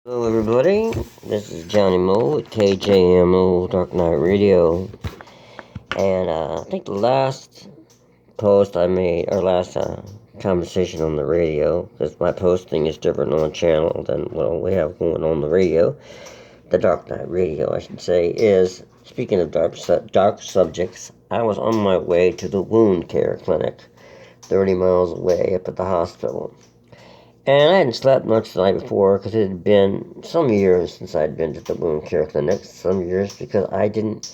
Hello everybody, this is KjmO with KjmO Dark Knight Radio, and I think the last post I made, or last conversation on the radio, because my posting is different on the channel than what we have going on the radio, the Dark Knight Radio I should say, is, speaking of dark subjects, I was on my way to the wound care clinic, 30 miles away up at the hospital. And I hadn't slept much the night before because it had been some years since I'd been to the wound care clinic. Some years because I didn't,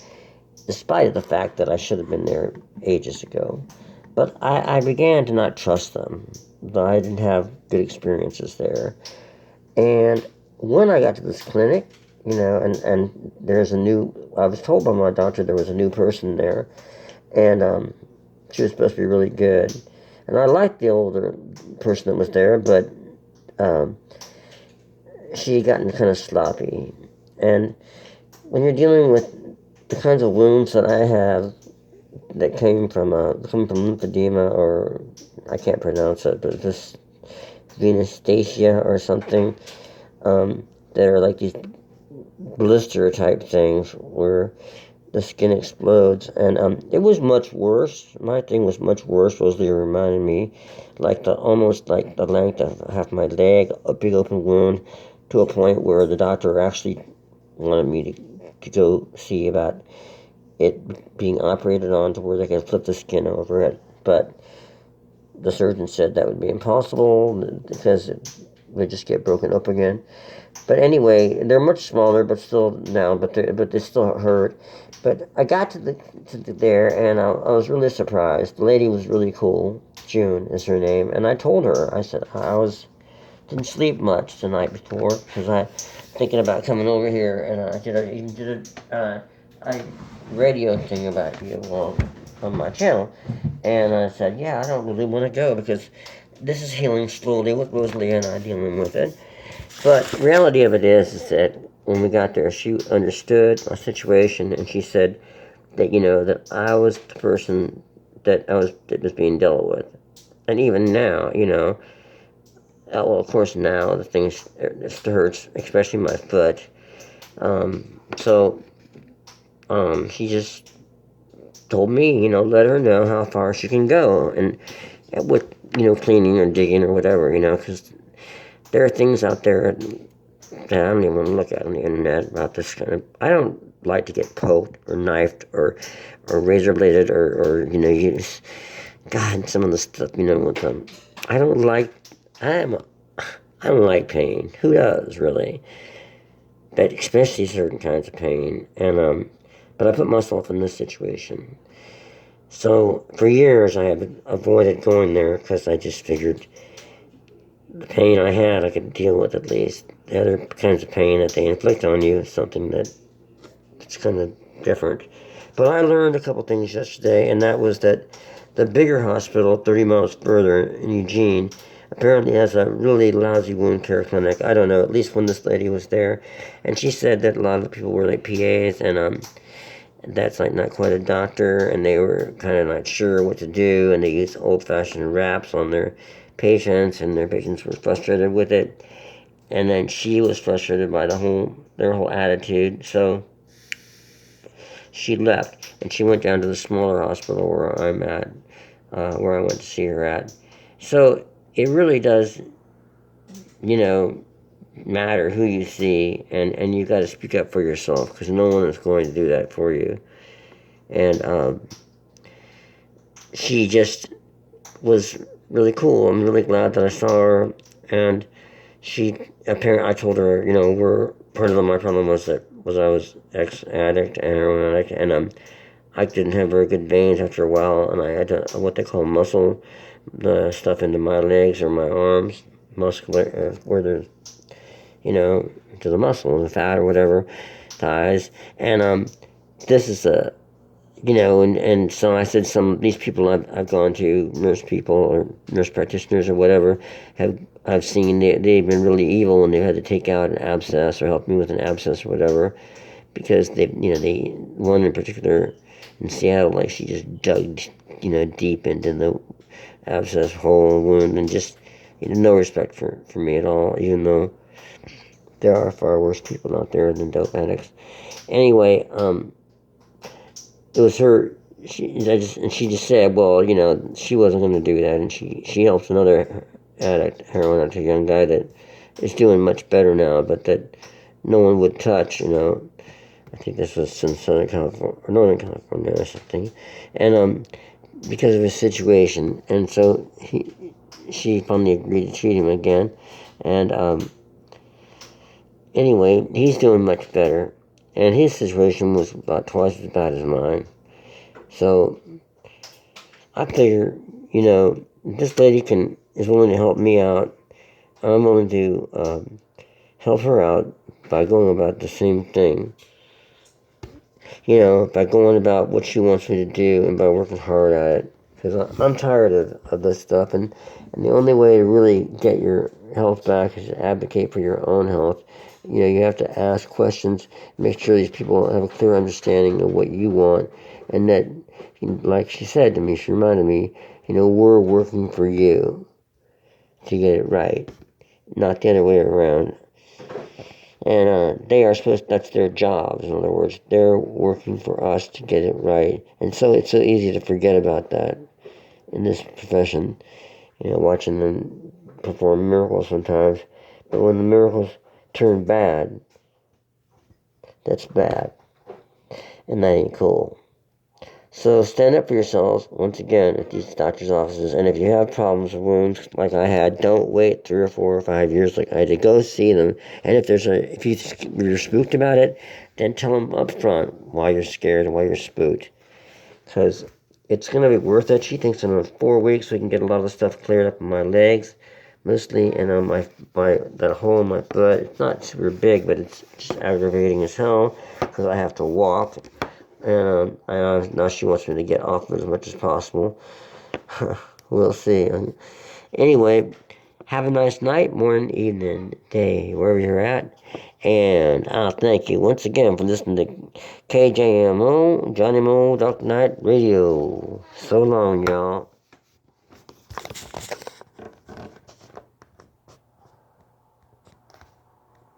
despite the fact that I should have been there ages ago. But I began to not trust them. I didn't have good experiences there. And when I got to this clinic, and there's I was told by my doctor there was a new person there. And she was supposed to be really good. And I liked the older person that was there, but she had gotten kind of sloppy. And when you're dealing with the kinds of wounds that I have that came from lymphedema, or I can't pronounce it, but this venustasia or something, that are like these blister type things where the skin explodes, and it was much worse. My thing was much worse. Was they reminded me, almost like the length of half my leg, a big open wound, to a point where the doctor actually wanted me to go see about it being operated on to where they could flip the skin over it. But the surgeon said that would be impossible because it would just get broken up again. But anyway, they're much smaller, but still now, but they still hurt. But I got to there, and I was really surprised. The lady was really cool. June is her name, and I told her, I said didn't sleep much the night before because I thinking about coming over here, and I did a radio thing about you on my channel, and I said, yeah, I don't really want to go because this is healing slowly with Rosalie and I dealing with it. But the reality of it is that when we got there, she understood my situation, and she said that, that I was the person that was being dealt with. And even now, well, of course now the things still hurts, especially my foot. So she just told me, let her know how far she can go, and with, cleaning or digging or whatever, because there are things out there that I don't even want to look at on the internet about this kind of. I don't like to get poked or knifed or razor bladed or use. God, some of the stuff, with them. I don't like. I don't like pain. Who does really? But especially certain kinds of pain. And but I put myself in this situation. So for years I have avoided going there because I just figured the pain I had, I could deal with at least. The other kinds of pain that they inflict on you is something that's kind of different. But I learned a couple things yesterday, and that was that the bigger hospital, 30 miles further in Eugene, apparently has a really lousy wound care clinic. I don't know, at least when this lady was there. And she said that a lot of the people were like PAs, and that's like not quite a doctor, and they were kind of not sure what to do, and they used old-fashioned raps on their patients, and their patients were frustrated with it. And then she was frustrated by their whole attitude, so she left, and she went down to the smaller hospital where I'm at, where I went to see her at. So it really does, matter who you see, and you got to speak up for yourself, because no one is going to do that for you. And she just was really cool. I'm really glad that I saw her, and I told her, part of my problem was I was ex-addict and heroin addict, and I didn't have very good veins after a while, and I had to, what they call muscle, the stuff into my legs or my arms, muscular, where there's, to the muscle, the fat or whatever, thighs, and this is and so I said these people I've gone to, nurse people or nurse practitioners or whatever, I've seen they've been really evil, and they've had to take out an abscess or help me with an abscess or whatever, because they one in particular in Seattle, like, she just dug deep into the abscess hole wound, and just no respect for me at all, even though there are far worse people out there than dope addicts. Anyway, it was her. She just said, well, she wasn't going to do that, and she helps another addict, heroin addict, a young guy that is doing much better now, but that no one would touch. I think this was in Southern California or Northern California or something, and because of his situation, and so she finally agreed to treat him again, and anyway, he's doing much better, and his situation was about twice as bad as mine. So I figure, this lady is willing to help me out. I'm willing to help her out by going about the same thing. By going about what she wants me to do and by working hard at it. Because I'm tired of this stuff, and the only way to really get your health back is to advocate for your own health. You have to ask questions, make sure these people have a clear understanding of what you want, and that, like she said to me, she reminded me, we're working for you to get it right, not the other way around. And they are that's their jobs, in other words. They're working for us to get it right. And so it's so easy to forget about that in this profession, watching them perform miracles sometimes. But when the miracles turn bad, that's bad. And that ain't cool. So stand up for yourselves, once again, at these doctor's offices. And if you have problems with wounds like I had, don't wait 3 or 4 or 5 years like I did. Go see them. And if you're spooked about it, then tell them up front why you're scared and why you're spooked. Because it's going to be worth it. She thinks in 4 weeks we can get a lot of the stuff cleared up in my legs, mostly, and on my that hole in my foot. It's not super big, but it's just aggravating as hell because I have to walk. And now she wants me to get off as much as possible. We'll see. Anyway, have a nice night, morning, evening, day, wherever you're at. And thank you once again for listening to KjmO, Johnny Mo, Dark Night Radio. So long, y'all.